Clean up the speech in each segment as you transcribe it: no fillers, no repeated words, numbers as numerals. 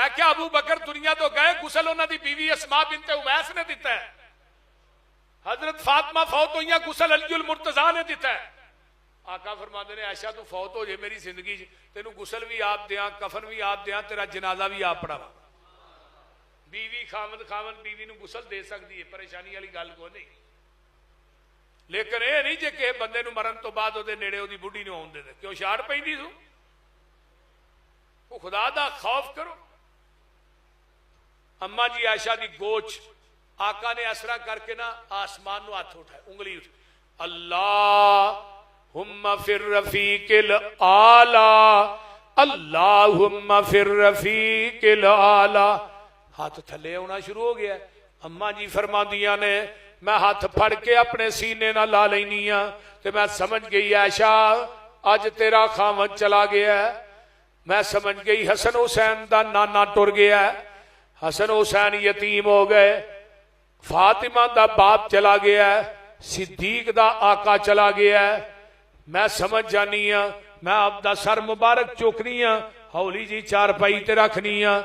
मैं क्या अबू बकर दुनिया तो गए, गुसल उन्होंने बीवी अस्मा बिनते उमैस ने दिता है, हजरत फातिमा फौत हुई, गुसल अलीउल मुर्तजा ने दिता है। आका फरमाते ने ऐशा तू फौत हो जाए मेरी जिंदगी तेनू गुसल भी आप दिया, कफन भी आप दिया, तेरा जनाजा भी आप पढ़ावा। बीवी खामन बीवी नू गुसल दे सकती है, परेशानी वाली गल को नहीं, लेकिन यह नहीं जे किसी बंदे नू मरन तो बाद उहदे नेड़े उहदी बुढ़ी नू आउण दे, क्यों छाड़ पैंदी तू? वो खुदा दा खौफ करो। अम्मा जी आयशा दी गोच आका ने असरा करके ना आसमान नू हाथ उठाया, उंगली उठ, अल्लाहुम्मा फिर रफीकिल आला, अल्लाहुम्मा फिर रफीकिल आला। हाथ थले आना शुरू हो गया। अम्मा जी फरमादियां ने मैं हाथ फड़ के अपने सीने ना ला लेनी आ, तो मैं समझ गई आयशा अज तेरा खामद चला गया। मैं समझ गई हसन हुसैन दा नाना टुर गया, हसन हुसैन यतीम हो गए, फातिमा दा बाप चला गया, सिद्दीक दा आका चला गया। मैं समझ जानी आ, मैं आपदा सर मुबारक चुकनी आ, हौली जी चारपाई ते रखनी आ,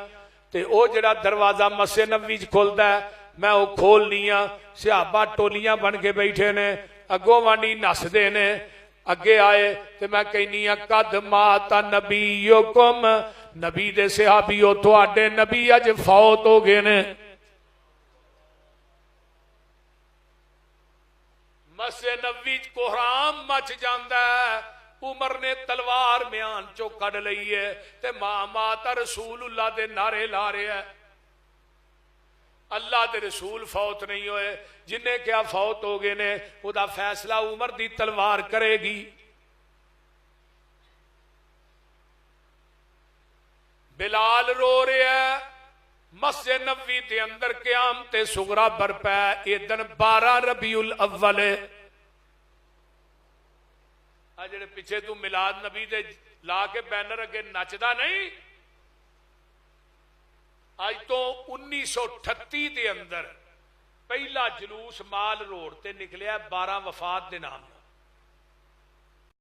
ते ओ जड़ा दरवाजा मस्जिद नबवी च खुलदा है मैं वो खोलनी आ। सहाबा टोलियां बन के बैठे ने, अगों वाणी नसदे ने, अगे आए ते मैं कहनी आ कद माता नबीयुकुम, नबी दे सहाबीओ तुहाडे नबी अज फौत हो गए ने। मस्जिद नबवी च कोहराम मच जांदा है। उमर ने तलवार म्यान चो कड़ लई है ते मां माता रसूलुल्लाह दे नारे ला रहा है। अल्लाह दे रसूल फौत नहीं होए, जिन्हें क्या फौत हो गए ने उदा फैसला उमर दी तलवार करेगी। बिलाल रो रहा है, मस्जिद नबवी दे अंदर क़याम ते सुगरा बरपा। ये दिन 12 रबीउल अव्वल है। आ जेड़े पिछे तू मिलाद नबी दे ला के बैनर अगे नचदा नहीं, अज तो 1938 के अंदर पहला जलूस माल रोड ते निकलिया 12 वफात के नाम।